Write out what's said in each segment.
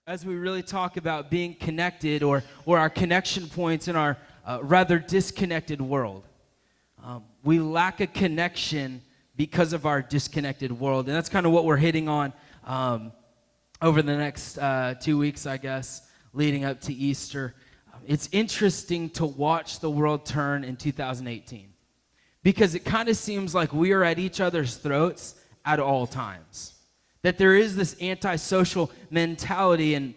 as we really talk about being connected or our connection points in our rather disconnected world. We lack a connection because of our disconnected world. And that's kind of what we're hitting on over the next 2 weeks, I guess, leading up to Easter. It's interesting to watch the world turn in 2018 because it kind of seems like we are at each other's throats at all times. That there is this antisocial mentality, and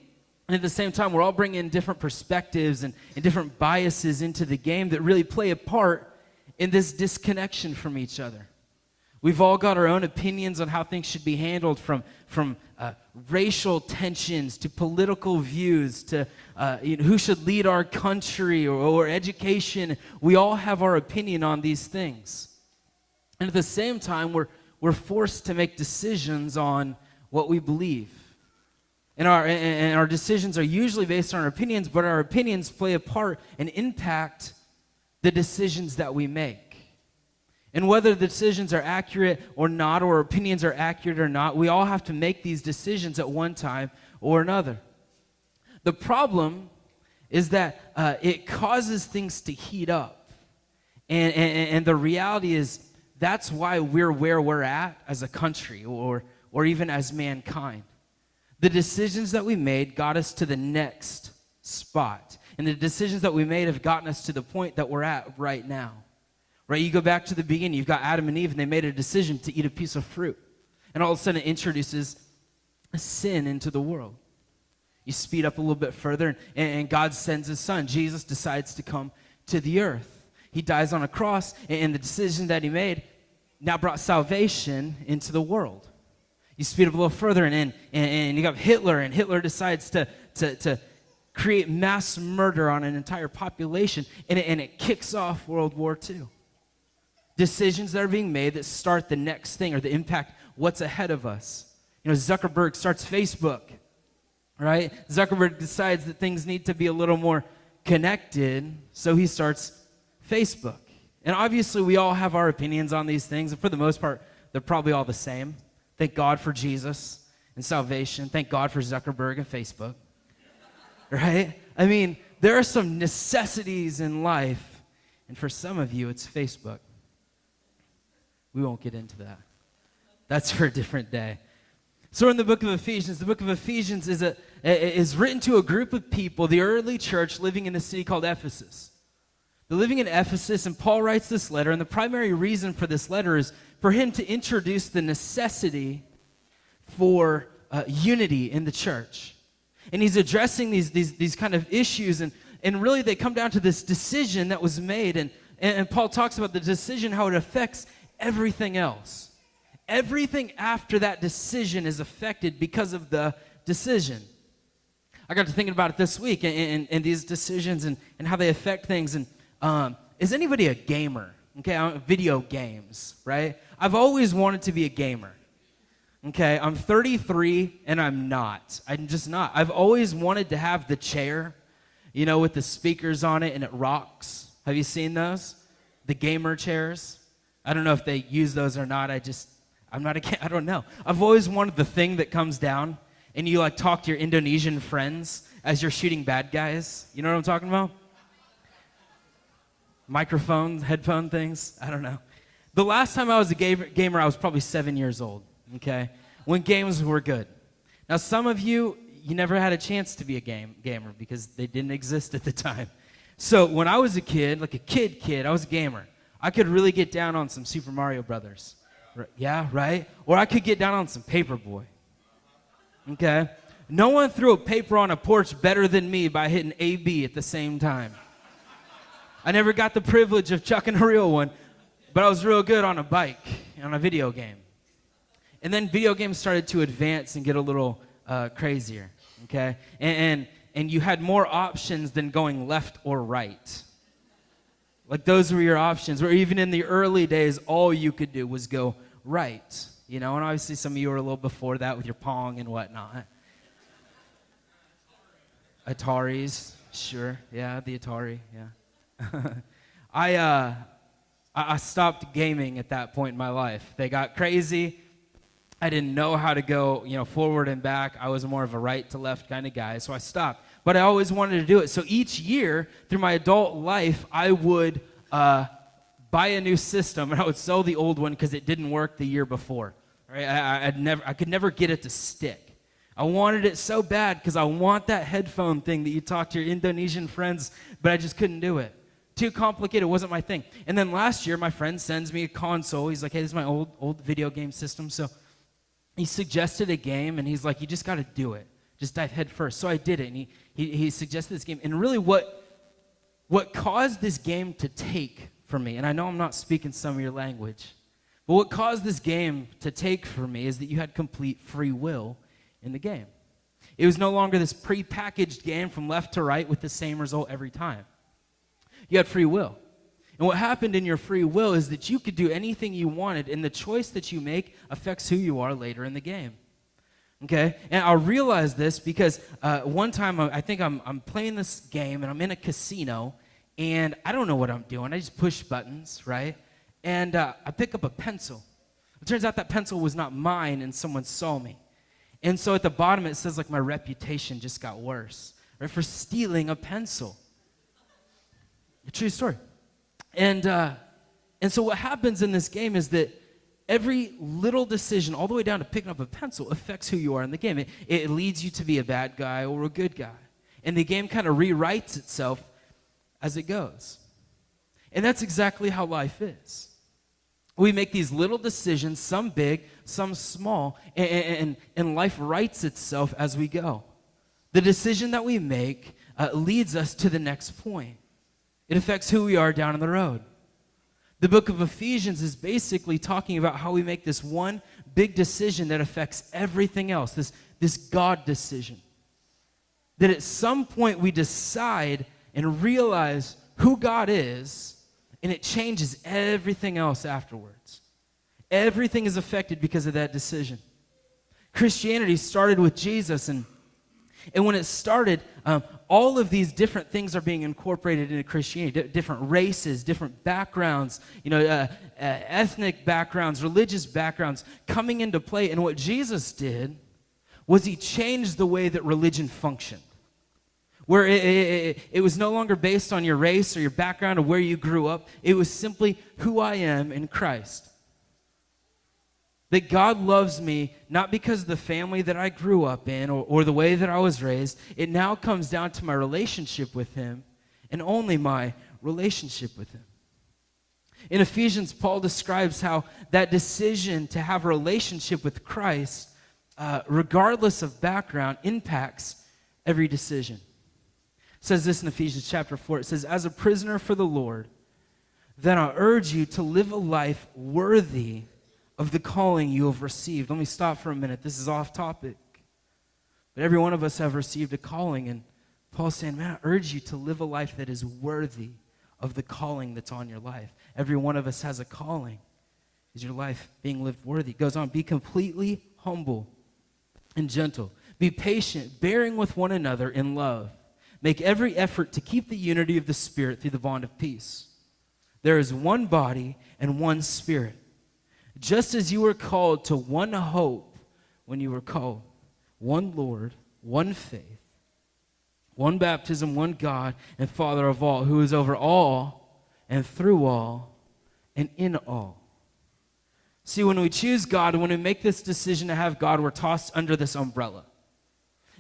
at the same time, we're all bringing in different perspectives and different biases into the game that really play a part in this disconnection from each other. We've all got our own opinions on how things should be handled, from racial tensions to political views to who should lead our country or education. We all have our opinion on these things. And at the same time, we're forced to make decisions on what we believe. And our decisions are usually based on our opinions, but our opinions play a part and impact the decisions that we make. And whether the decisions are accurate or not, or opinions are accurate or not, we all have to make these decisions at one time or another. The problem is that it causes things to heat up. And the reality is, that's why we're where we're at as a country or even as mankind. The decisions that we made got us to the next spot. And the decisions that we made have gotten us to the point that we're at right now. Right? You go back to the beginning, you've got Adam and Eve, and they made a decision to eat a piece of fruit. And all of a sudden it introduces a sin into the world. You speed up a little bit further, and God sends his son. Jesus decides to come to the earth. He dies on a cross, and the decision that he made now brought salvation into the world. You speed up a little further, and you got Hitler, and Hitler decides to create mass murder on an entire population, and it kicks off World War II. Decisions that are being made that start the next thing or that impact what's ahead of us. You know, Zuckerberg starts Facebook, right? Zuckerberg decides that things need to be a little more connected, so he starts Facebook. And obviously, we all have our opinions on these things, and for the most part, they're probably all the same. Thank God for Jesus and salvation. Thank God for Zuckerberg and Facebook, right? I mean, there are some necessities in life, and for some of you, it's Facebook. We won't get into that. That's for a different day. So we're in the book of Ephesians. The book of Ephesians is written to a group of people, the early church living in a city called Ephesus. They're living in Ephesus, and Paul writes this letter, and the primary reason for this letter is for him to introduce the necessity for unity in the church. And he's addressing these kind of issues, and really they come down to this decision that was made, and Paul talks about the decision, how it affects everything else. Everything after that decision is affected because of the decision. I got to thinking about it this week and these decisions and how they affect things. And is anybody a gamer? Okay, video games, right? I've always wanted to be a gamer. Okay, I'm 33 and I'm not. I'm just not. I've always wanted to have the chair, you know, with the speakers on it and it rocks. Have you seen those? The gamer chairs. I don't know if they use those or not. I don't know. I've always wanted the thing that comes down and you like talk to your Indonesian friends as you're shooting bad guys. You know what I'm talking about? Microphones, headphone things. I don't know. The last time I was a gamer, I was probably 7 years old, okay? When games were good. Now, some of you never had a chance to be a gamer because they didn't exist at the time. So when I was a kid, like a kid, I was a gamer. I could really get down on some Super Mario Brothers. Yeah, right? Or I could get down on some Paperboy. Okay? No one threw a paper on a porch better than me by hitting A-B at the same time. I never got the privilege of chucking a real one, but I was real good on a bike, on a video game. And then video games started to advance and get a little crazier, okay? And you had more options than going left or right. Like those were your options, where even in the early days, all you could do was go right, you know? And obviously some of you were a little before that with your Pong and whatnot. Ataris, sure, yeah, the Atari, yeah. I stopped gaming at that point in my life. They got crazy, I didn't know how to go, forward and back. I was more of a right to left kind of guy, so I stopped. But I always wanted to do it. So each year through my adult life, I would buy a new system, and I would sell the old one because it didn't work the year before. Right? I could never get it to stick. I wanted it so bad because I want that headphone thing that you talk to your Indonesian friends, but I just couldn't do it. Too complicated, it wasn't my thing. And then last year, my friend sends me a console. He's like, hey, this is my old video game system. So he suggested a game, and he's like, you just got to do it. Just dive head first. So I did it, and he suggested this game. And really what caused this game to take for me, and I know I'm not speaking some of your language, but what caused this game to take for me is that you had complete free will in the game. It was no longer this pre-packaged game from left to right with the same result every time. You had free will. And what happened in your free will is that you could do anything you wanted, and the choice that you make affects who you are later in the game. Okay? And I realized this because one time I think I'm playing this game, and I'm in a casino, and I don't know what I'm doing. I just push buttons, right? And I pick up a pencil. It turns out that pencil was not mine, and someone saw me. And so at the bottom it says like my reputation just got worse, right, for stealing a pencil. A true story. And so what happens in this game is that every little decision, all the way down to picking up a pencil, affects who you are in the game. It leads you to be a bad guy or a good guy. And the game kind of rewrites itself as it goes. And that's exactly how life is. We make these little decisions, some big, some small, and life writes itself as we go. The decision that we make leads us to the next point. It affects who we are down the road. The book of Ephesians is basically talking about how we make this one big decision that affects everything else, this God decision. That at some point we decide and realize who God is, and it changes everything else afterwards. Everything is affected because of that decision. Christianity started with Jesus, and when it started, all of these different things are being incorporated into Christianity. Different races, different backgrounds, ethnic backgrounds, religious backgrounds coming into play. And what Jesus did was he changed the way that religion functioned. Where it was no longer based on your race or your background or where you grew up. It was simply who I am in Christ. That God loves me not because of the family that I grew up in or the way that I was raised. It now comes down to my relationship with him and only my relationship with him. In Ephesians, Paul describes how that decision to have a relationship with Christ, regardless of background, impacts every decision. It says this in Ephesians chapter 4. It says, as a prisoner for the Lord, then I urge you to live a life worthy of the calling you have received. Let me stop for a minute. This is off topic. But every one of us have received a calling, and Paul's saying, man, I urge you to live a life that is worthy of the calling that's on your life. Every one of us has a calling. Is your life being lived worthy? It goes on, be completely humble and gentle. Be patient, bearing with one another in love. Make every effort to keep the unity of the Spirit through the bond of peace. There is one body and one Spirit. Just as you were called to one hope when you were called, one Lord, one faith, one baptism, one God and Father of all, who is over all and through all and in all. See, when we choose God, when we make this decision to have God, we're tossed under this umbrella.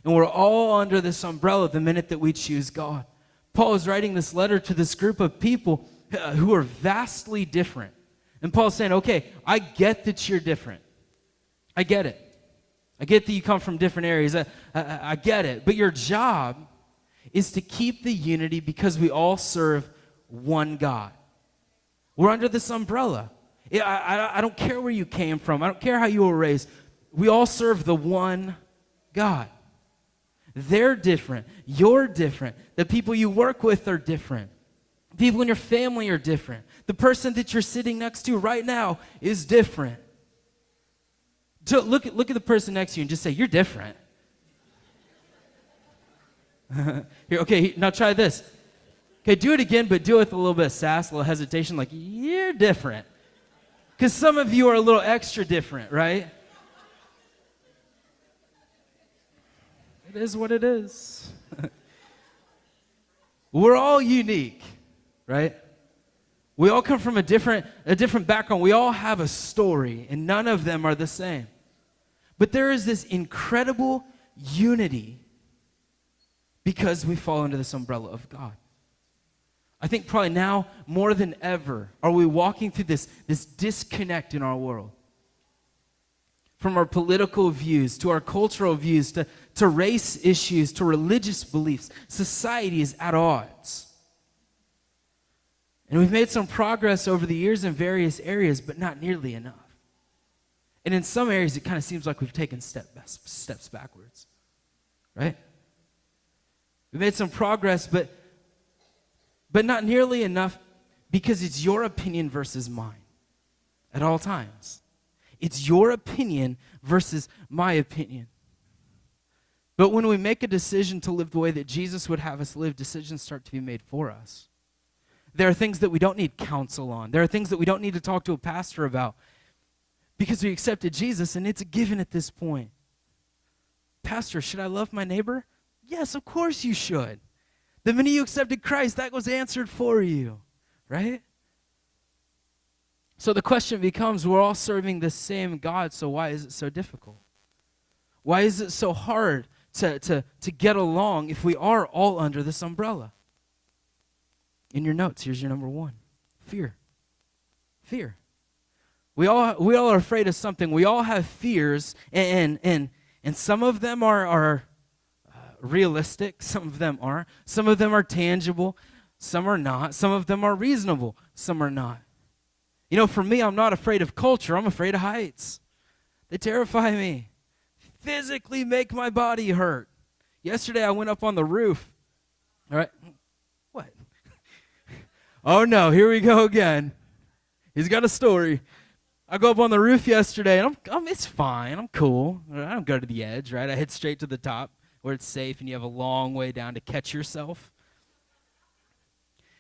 And we're all under this umbrella the minute that we choose God. Paul is writing this letter to this group of people who are vastly different. And Paul's saying, okay, I get that you're different. I get it. I get that you come from different areas. I get it. But your job is to keep the unity because we all serve one God. We're under this umbrella. I don't care where you came from. I don't care how you were raised. We all serve the one God. They're different. You're different. The people you work with are different. People in your family are different. The person that you're sitting next to right now is different. So look at the person next to you and just say, you're different. Here, okay, now try this. Okay, do it again, but do it with a little bit of sass, a little hesitation, like, you're different. Because some of you are a little extra different, right? It is what it is. We're all unique, right? We all come from a different background. We all have a story, and none of them are the same. But there is this incredible unity because we fall under this umbrella of God. I think probably now more than ever are we walking through this disconnect in our world. From our political views to our cultural views to race issues to religious beliefs, society is at odds. And we've made some progress over the years in various areas, but not nearly enough. And in some areas, it kind of seems like we've taken steps backwards, right? We've made some progress, but not nearly enough because it's your opinion versus mine at all times. It's your opinion versus my opinion. But when we make a decision to live the way that Jesus would have us live, decisions start to be made for us. There are things that we don't need counsel on. There are things that we don't need to talk to a pastor about because we accepted Jesus, and it's a given at this point. Pastor, should I love my neighbor? Yes, of course you should. The minute you accepted Christ, that was answered for you, right? So the question becomes, we're all serving the same God, so why is it so difficult? Why is it so hard to get along if we are all under this umbrella? In your notes, here's your number one. Fear. Fear. We all are afraid of something. We all have fears, and some of them are realistic. Some of them aren't. Some of them are tangible. Some are not. Some of them are reasonable. Some are not. You know, for me, I'm not afraid of culture. I'm afraid of heights. They terrify me. Physically make my body hurt. Yesterday, I went up on the roof. All right. What? Oh, no. Here we go again. He's got a story. I go up on the roof yesterday, and it's fine. I'm cool. I don't go to the edge, right? I head straight to the top where it's safe, and you have a long way down to catch yourself.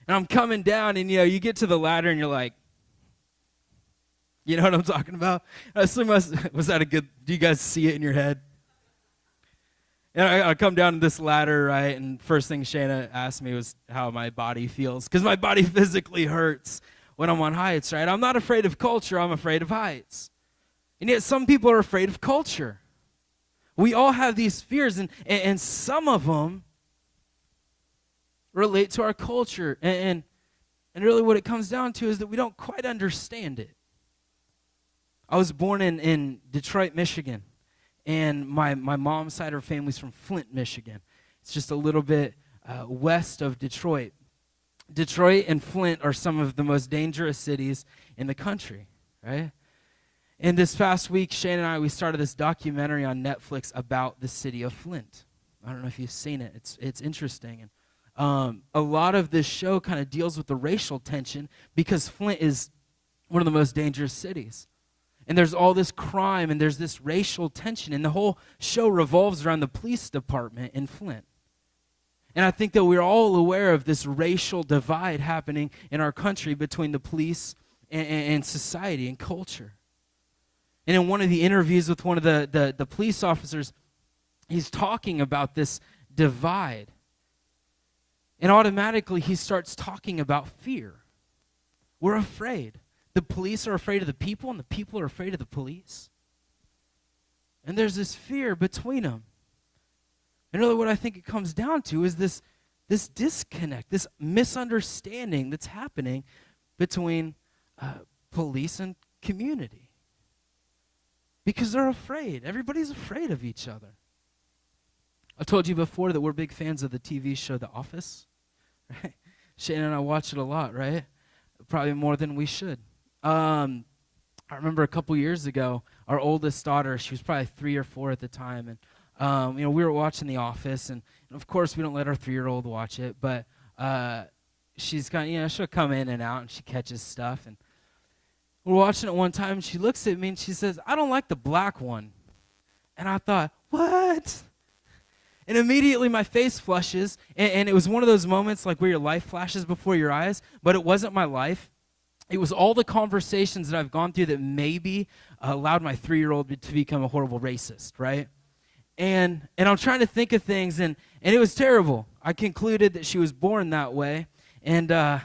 And I'm coming down, and, you get to the ladder, and you're like, you know what I'm talking about? Was that a good, do you guys see it in your head? And I come down this ladder, right, and first thing Shayna asked me was how my body feels, because my body physically hurts when I'm on heights, right? I'm not afraid of culture, I'm afraid of heights. And yet some people are afraid of culture. We all have these fears, and some of them relate to our culture. And really what it comes down to is that we don't quite understand it. I was born in Detroit, Michigan, and my mom's side of her family's from Flint, Michigan. It's just a little bit west of Detroit. Detroit and Flint are some of the most dangerous cities in the country, right? And this past week, Shane and I, we started this documentary on Netflix about the city of Flint. I don't know if you've seen it. It's interesting. And a lot of this show kind of deals with the racial tension because Flint is one of the most dangerous cities. And there's all this crime and there's this racial tension. And the whole show revolves around the police department in Flint. And I think that we're all aware of this racial divide happening in our country between the police and society and culture. And in one of the interviews with one of the police officers, he's talking about this divide. And automatically he starts talking about fear. We're afraid. The police are afraid of the people, and the people are afraid of the police. And there's this fear between them. And really what I think it comes down to is this disconnect, this misunderstanding that's happening between police and community. Because they're afraid. Everybody's afraid of each other. I've told you before that we're big fans of the TV show The Office. Right? Shane and I watch it a lot, right? Probably more than we should. I remember a couple years ago, our oldest daughter, she was probably 3 or 4 at the time, and we were watching The Office, and of course we don't let our 3-year-old watch it, but she's kind of, she'll come in and out, and she catches stuff, and we're watching it one time, and she looks at me, and she says, "I don't like the black one." And I thought, what? And immediately my face flushes, and it was one of those moments like where your life flashes before your eyes, but it wasn't my life. It was all the conversations that I've gone through that maybe allowed my 3-year-old to become a horrible racist, right? And I'm trying to think of things, and it was terrible. I concluded that she was born that way, and no,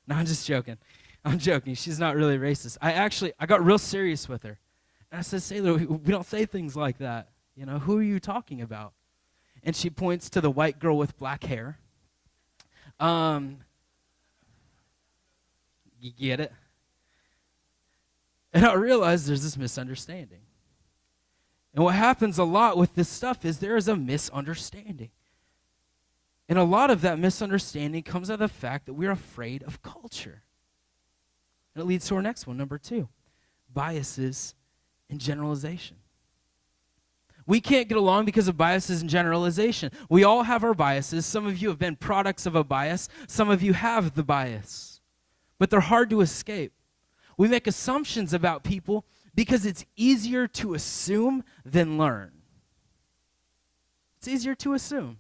I'm just joking. I'm joking. She's not really racist. I got real serious with her. And I said, Sailor, we don't say things like that. You know, who are you talking about? And she points to the white girl with black hair. You get it? And I realized there's this misunderstanding. And what happens a lot with this stuff is there is a misunderstanding. And a lot of that misunderstanding comes out of the fact that we're afraid of culture. And it leads to our next one, number 2, biases and generalization. We can't get along because of biases and generalization. We all have our biases. Some of you have been products of a bias. Some of you have the bias. But they're hard to escape. We make assumptions about people because it's easier to assume than learn. It's easier to assume.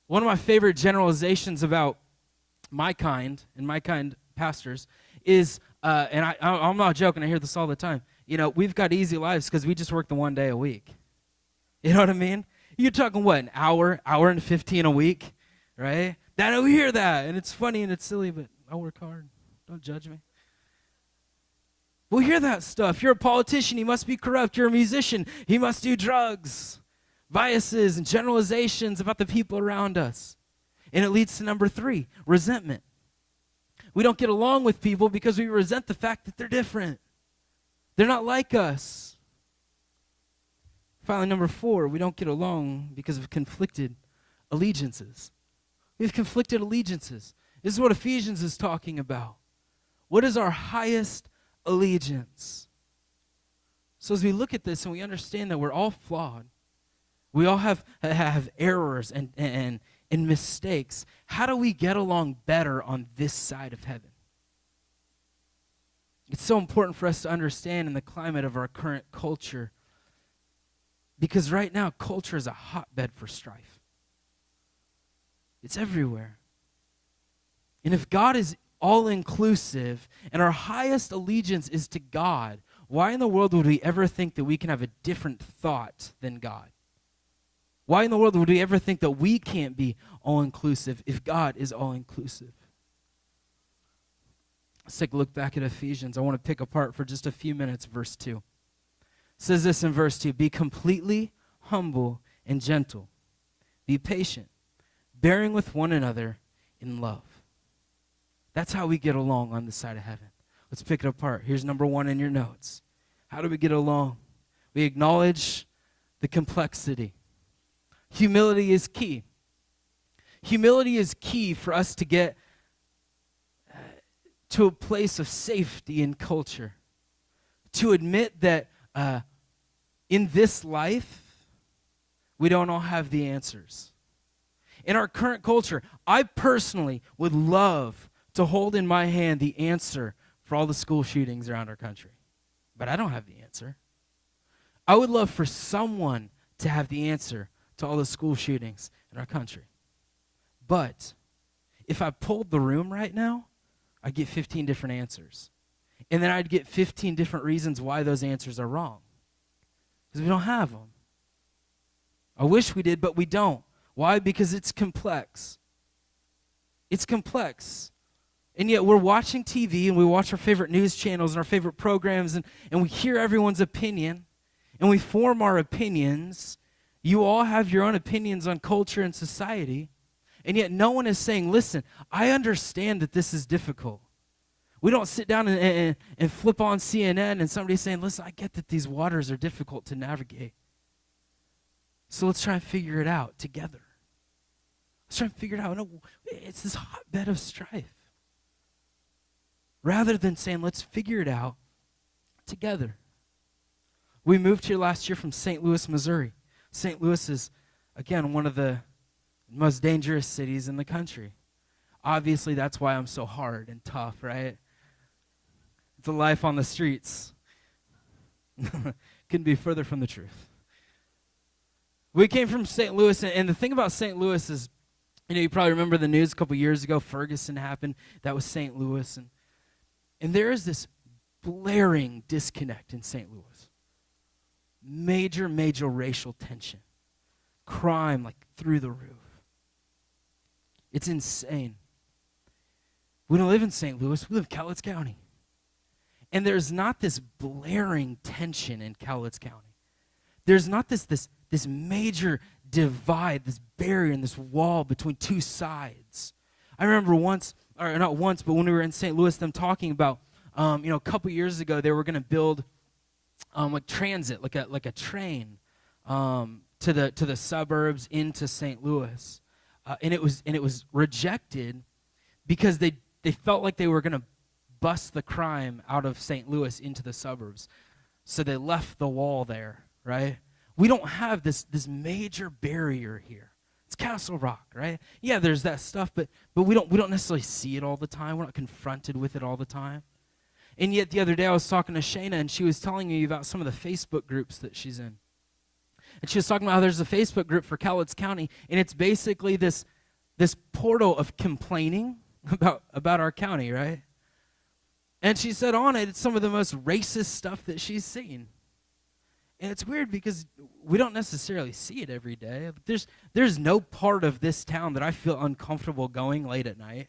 One of my favorite generalizations about my kind and my kind pastors is, and I'm not joking, I hear this all the time, you know, we've got easy lives because we just work the one day a week. You know what I mean? You're talking, what, an hour and 15 a week, right? That we hear that, and it's funny and it's silly, but I work hard. Don't judge me. We'll hear that stuff. You're a politician, he must be corrupt. You're a musician, he must do drugs. Biases and generalizations about the people around us. And it leads to number 3, resentment. We don't get along with people because we resent the fact that they're different. They're not like us. Finally, number 4, we don't get along because of conflicted allegiances. We have conflicted allegiances. This is what Ephesians is talking about. What is our highest allegiance? So as we look at this and we understand that we're all flawed, we all have errors and mistakes, how do we get along better on this side of heaven? It's so important for us to understand in the climate of our current culture, because right now culture is a hotbed for strife. It's everywhere. And if God is all-inclusive and our highest allegiance is to God, why in the world would we ever think that we can have a different thought than God? Why in the world would we ever think that we can't be all-inclusive if God is all-inclusive? Let's take a look back at Ephesians. I want to pick apart for just a few minutes verse 2. It says this in verse 2, be completely humble and gentle. Be patient, bearing with one another in love. That's how we get along on this side of heaven. Let's pick it apart. Here's number 1 in your notes. How do we get along? We acknowledge the complexity. Humility is key. Humility is key for us to get to a place of safety in culture. To admit that in this life, we don't all have the answers. In our current culture, I personally would love to hold in my hand the answer for all the school shootings around our country. But I don't have the answer. I would love for someone to have the answer to all the school shootings in our country. But if I pulled the room right now, I'd get 15 different answers. And then I'd get 15 different reasons why those answers are wrong. Because we don't have them. I wish we did, but we don't. Why? Because it's complex. It's complex. And yet we're watching TV and we watch our favorite news channels and our favorite programs and we hear everyone's opinion and we form our opinions. You all have your own opinions on culture and society, and yet no one is saying, listen, I understand that this is difficult. We don't sit down and flip on CNN and somebody's saying, listen, I get that these waters are difficult to navigate. So let's try and figure it out together. Let's try and figure it out. No, it's this hotbed of strife. Rather than saying, let's figure it out together. We moved here last year from St. Louis, Missouri. St. Louis is, again, one of the most dangerous cities in the country. Obviously, that's why I'm so hard and tough, right? It's a life on the streets. Couldn't be further from the truth. We came from St. Louis, and the thing about St. Louis is, you probably remember the news a couple years ago, Ferguson happened. That was St. Louis. And there is this blaring disconnect in St. Louis. Major racial tension. crime like through the roof. It's insane. We don't live in St. Louis, we live in Cowlitz County. And there's not this blaring tension in Cowlitz County. There's not this major divide, this barrier and this wall between two sides. I remember once, or not once, but when we were in St. Louis, them talking about, a couple years ago, they were going to build like transit, like a train to the suburbs into St. Louis, and it was rejected because they felt like they were going to bust the crime out of St. Louis into the suburbs, so they left the wall there. Right? We don't have this major barrier here. It's Castle Rock, right? Yeah, there's that stuff, but we don't necessarily see it all the time. We're not confronted with it all the time. And yet the other day I was talking to Shayna, and she was telling me about some of the Facebook groups that she's in. And she was talking about how there's a Facebook group for Cowlitz County, and it's basically this portal of complaining about our county, right? And she said on it, it's some of the most racist stuff that she's seen. And it's weird because we don't necessarily see it every day. There's no part of this town that I feel uncomfortable going late at night.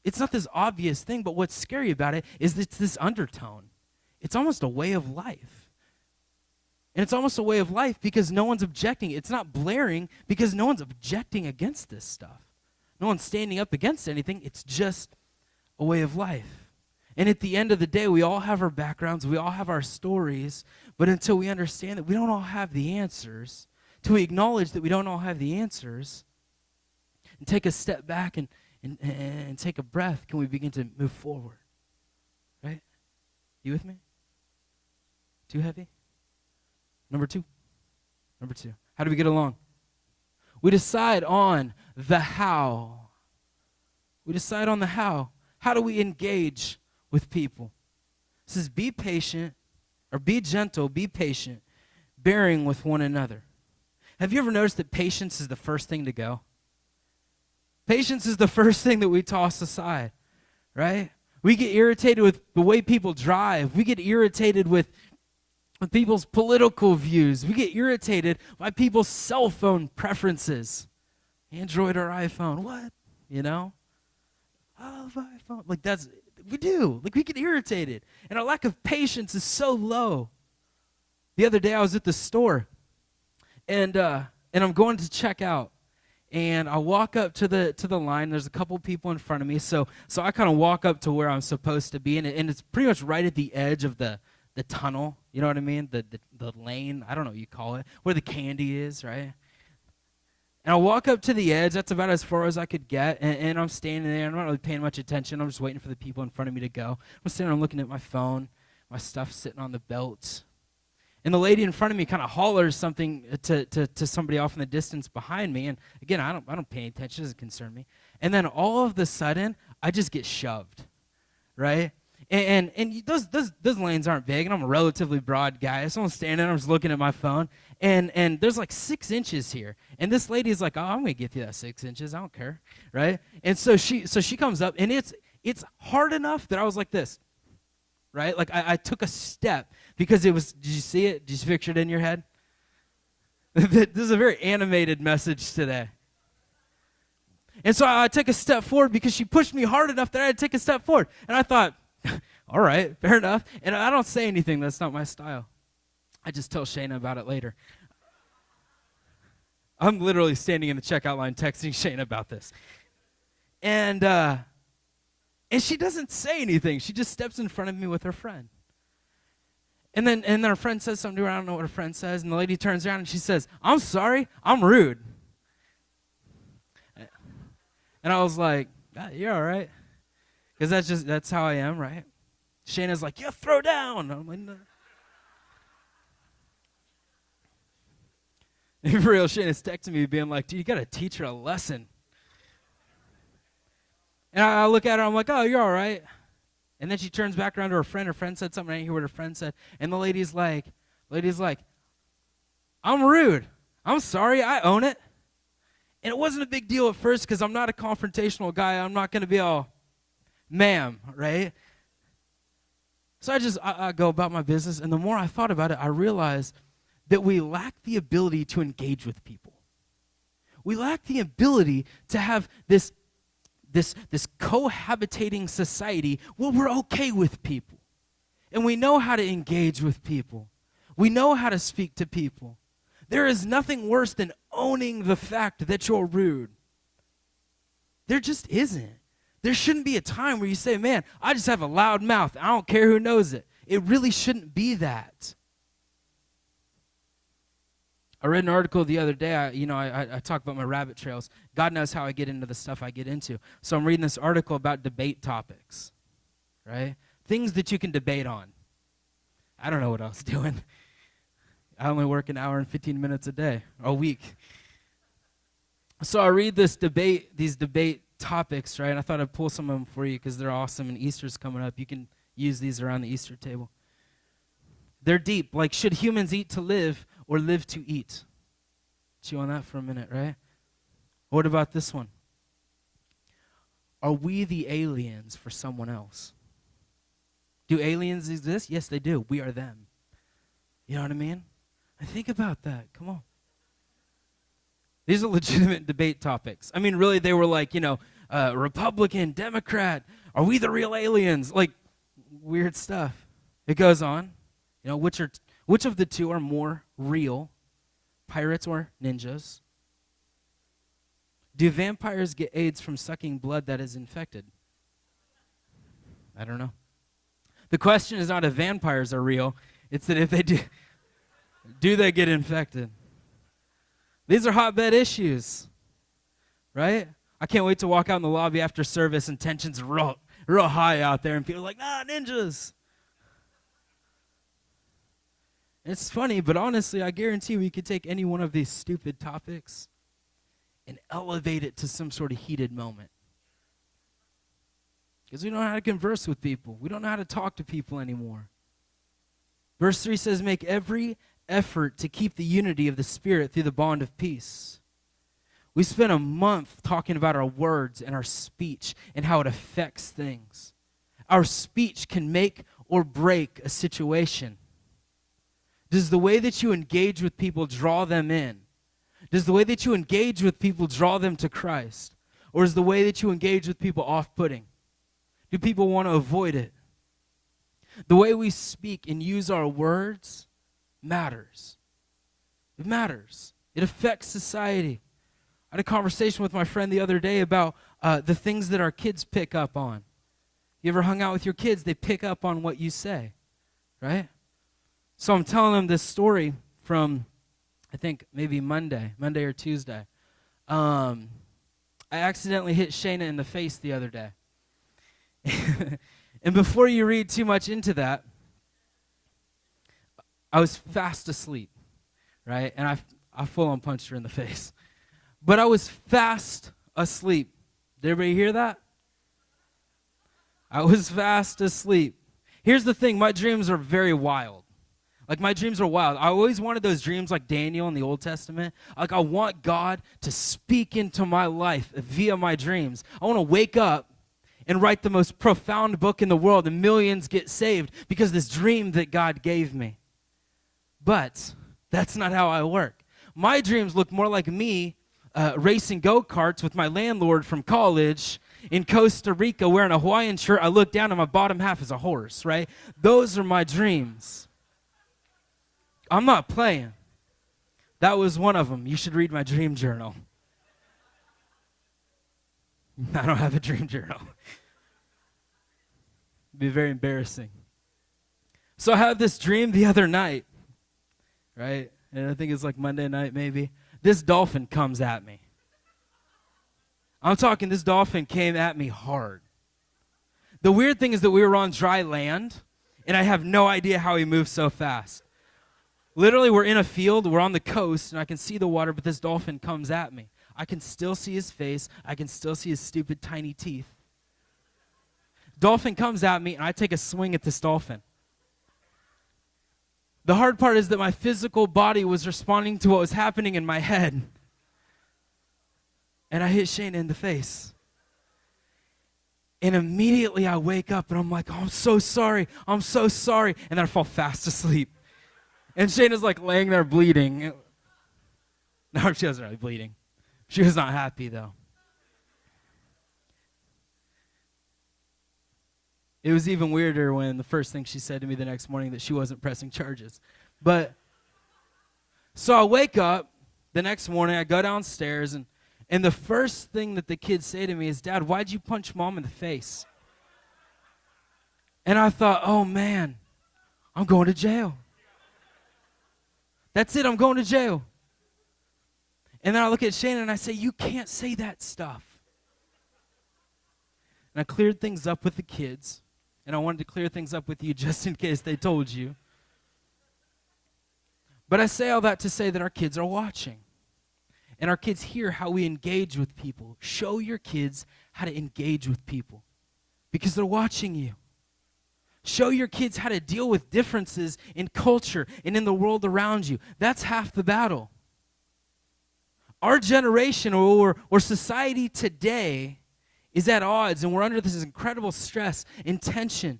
It's not this obvious thing, but what's scary about it is it's this undertone. It's almost a way of life. And it's almost a way of life because no one's objecting. It's not blaring because no one's objecting against this stuff. No one's standing up against anything. It's just a way of life. And at the end of the day, we all have our backgrounds, we all have our stories, but until we understand that we don't all have the answers, till we acknowledge that we don't all have the answers, and take a step back and take a breath, can we begin to move forward? Right? You with me? Too heavy? Number two. How do we get along? We decide on the how. We decide on the how. How do we engage with people? It says, be patient, or be gentle, be patient, bearing with one another. Have you ever noticed that patience is the first thing to go? Patience is the first thing that we toss aside, right? We get irritated with the way people drive. We get irritated with people's political views. We get irritated by people's cell phone preferences. Android or iPhone, what? You know? Oh, iPhone. Like we do. Like we get irritated. And our lack of patience is so low. The other day I was at the store and I'm going to check out. And I walk up to the line. There's a couple people in front of me. So I kind of walk up to where I'm supposed to be. And it's pretty much right at the edge of the tunnel. You know what I mean? The lane. I don't know what you call it. Where the candy is, right? And I walk up to the edge. That's about as far as I could get. And I'm standing there. I'm not really paying much attention. I'm just waiting for the people in front of me to go. I'm standing there looking at my phone. My stuff's sitting on the belt. And the lady in front of me kind of hollers something to somebody off in the distance behind me. And again, I don't pay attention. It doesn't concern me. And then all of a sudden, I just get shoved, right? And those lanes aren't big, and I'm a relatively broad guy. So I'm standing there, I'm just looking at my phone, and there's like 6 inches here. And this lady is like, oh, I'm going to give you that 6 inches. I don't care, right? And so she comes up, and it's hard enough that I was like this. Right? Like I took a step because it was, did you see it? Did you picture it in your head? This is a very animated message today. And so I took a step forward because she pushed me hard enough that I had to take a step forward. And I thought, all right, fair enough. And I don't say anything. That's not my style. I just tell Shayna about it later. I'm literally standing in the checkout line texting Shayna about this. And she doesn't say anything. She just steps in front of me with her friend. And then her friend says something to her. I don't know what her friend says. And the lady turns around and she says, I'm sorry, I'm rude. And I was like, you're all right. Because that's how I am, right? Shayna's like, yeah, throw down. I'm like, no. And for real, Shayna's texting me being like, dude, you got to teach her a lesson. And I look at her, I'm like, oh, you're all right. And then she turns back around to her friend. Her friend said something. I didn't hear what her friend said. And the lady's like, I'm rude. I'm sorry. I own it. And it wasn't a big deal at first because I'm not a confrontational guy. I'm not going to be all, ma'am, right? So I go about my business. And the more I thought about it, I realized that we lack the ability to engage with people. We lack the ability to have this cohabitating society where we're okay with people. And we know how to engage with people. We know how to speak to people. There is nothing worse than owning the fact that you're rude. There just isn't. There shouldn't be a time where you say, man, I just have a loud mouth. I don't care who knows it. It really shouldn't be that. I read an article the other day. I talk about my rabbit trails. God knows how I get into the stuff I get into. So I'm reading this article about debate topics, right? Things that you can debate on. I don't know what I was doing. I only work an hour and 15 minutes a week. So I read these debate topics, right? And I thought I'd pull some of them for you because they're awesome, and Easter's coming up. You can use these around the Easter table. They're deep, like should humans eat to live or live to eat? Chew on that for a minute, right? What about this one? Are we the aliens for someone else? Do aliens exist? Yes, they do. We are them. You know what I mean? And think about that. Come on. These are legitimate debate topics. I mean, really, they were like, Republican, Democrat, are we the real aliens? Like, weird stuff. It goes on. Which of the two are more real, pirates or ninjas? Do vampires get AIDS from sucking blood that is infected? I don't know. The question is not if vampires are real, it's that if they do they get infected? These are hotbed issues, right? I can't wait to walk out in the lobby after service and tensions real high out there and people are like, ninjas. It's funny, but honestly, I guarantee we could take any one of these stupid topics and elevate it to some sort of heated moment. Because we don't know how to converse with people. We don't know how to talk to people anymore. Verse 3 says, make every effort to keep the unity of the Spirit through the bond of peace. We spent a month talking about our words and our speech and how it affects things. Our speech can make or break a situation. Does the way that you engage with people draw them in? Does the way that you engage with people draw them to Christ? Or is the way that you engage with people off-putting? Do people want to avoid it? The way we speak and use our words matters. It matters. It affects society. I had a conversation with my friend the other day about the things that our kids pick up on. You ever hung out with your kids? They pick up on what you say, right? So I'm telling them this story from, I think, maybe Monday or Tuesday. I accidentally hit Shayna in the face the other day. And before you read too much into that, I was fast asleep, right? And I full-on punched her in the face. But I was fast asleep. Did everybody hear that? I was fast asleep. Here's the thing, my dreams are very wild. Like, my dreams are wild. I always wanted those dreams like Daniel in the Old Testament. Like, I want God to speak into my life via my dreams. I want to wake up and write the most profound book in the world, and millions get saved because of this dream that God gave me. But that's not how I work. My dreams look more like me racing go-karts with my landlord from college in Costa Rica wearing a Hawaiian shirt. I look down and my bottom half is a horse, right? Those are my dreams. I'm not playing. That was one of them. You should read my dream journal. I don't have a dream journal. It'd be very embarrassing. So I had this dream the other night, right? And I think it's like Monday night maybe. This dolphin comes at me. I'm talking, this dolphin came at me hard. The weird thing is that we were on dry land, and I have no idea how he moved so fast. Literally, we're in a field, we're on the coast, and I can see the water, but this dolphin comes at me. I can still see his face. I can still see his stupid tiny teeth. Dolphin comes at me, and I take a swing at this dolphin. The hard part is that my physical body was responding to what was happening in my head. And I hit Shayna in the face. And immediately I wake up, and I'm like, oh, I'm so sorry. I'm so sorry. And then I fall fast asleep. And Shayna's like laying there bleeding. No, she wasn't really bleeding. She was not happy though. It was even weirder when the first thing she said to me the next morning that she wasn't pressing charges. But, so I wake up the next morning, I go downstairs, and the first thing that the kids say to me is, Dad, why'd you punch Mom in the face? And I thought, oh man, I'm going to jail. That's it, I'm going to jail. And then I look at Shayna and I say, you can't say that stuff. And I cleared things up with the kids. And I wanted to clear things up with you just in case they told you. But I say all that to say that our kids are watching. And our kids hear how we engage with people. Show your kids how to engage with people because they're watching you. Show your kids how to deal with differences in culture and in the world around you. That's half the battle. Our generation or society today is at odds, and we're under this incredible stress and tension.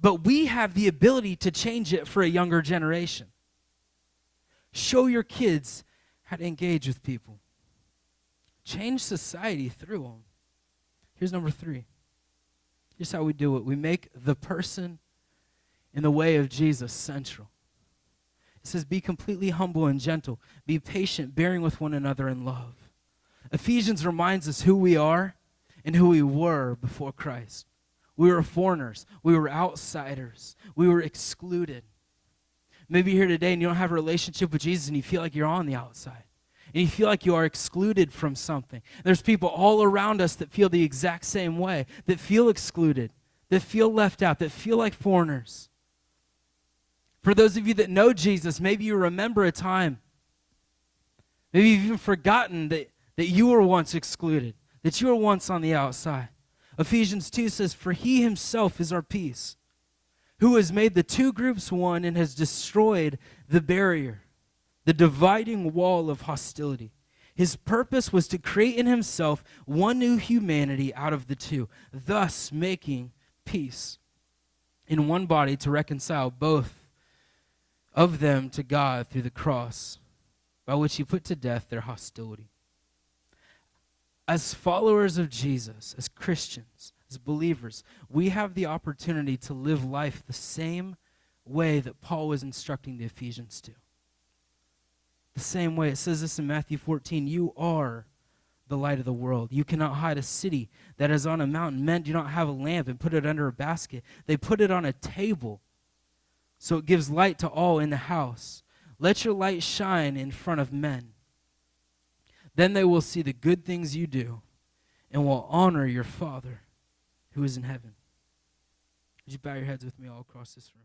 But we have the ability to change it for a younger generation. Show your kids how to engage with people. Change society through them. Here's number 3. Here's how we do it. We make the person in the way of Jesus central. It says, be completely humble and gentle. Be patient, bearing with one another in love. Ephesians reminds us who we are and who we were before Christ. We were foreigners. We were outsiders. We were excluded. Maybe you're here today and you don't have a relationship with Jesus and you feel like you're on the outside. And you feel like you are excluded from something. There's people all around us that feel the exact same way, that feel excluded, that feel left out, that feel like foreigners. For those of you that know Jesus, maybe you remember a time, maybe you've even forgotten that you were once excluded, that you were once on the outside. Ephesians 2 says, for he himself is our peace, who has made the two groups one and has destroyed the barrier, the dividing wall of hostility. His purpose was to create in himself one new humanity out of the two, thus making peace in one body to reconcile both of them to God through the cross, by which he put to death their hostility. As followers of Jesus, as Christians, as believers, we have the opportunity to live life the same way that Paul was instructing the Ephesians to. The same way. It says this in Matthew 14, you are the light of the world. You cannot hide a city that is on a mountain. Men do not have a lamp and put it under a basket. They put it on a table so it gives light to all in the house. Let your light shine in front of men. Then they will see the good things you do and will honor your Father who is in heaven. Would you bow your heads with me all across this room?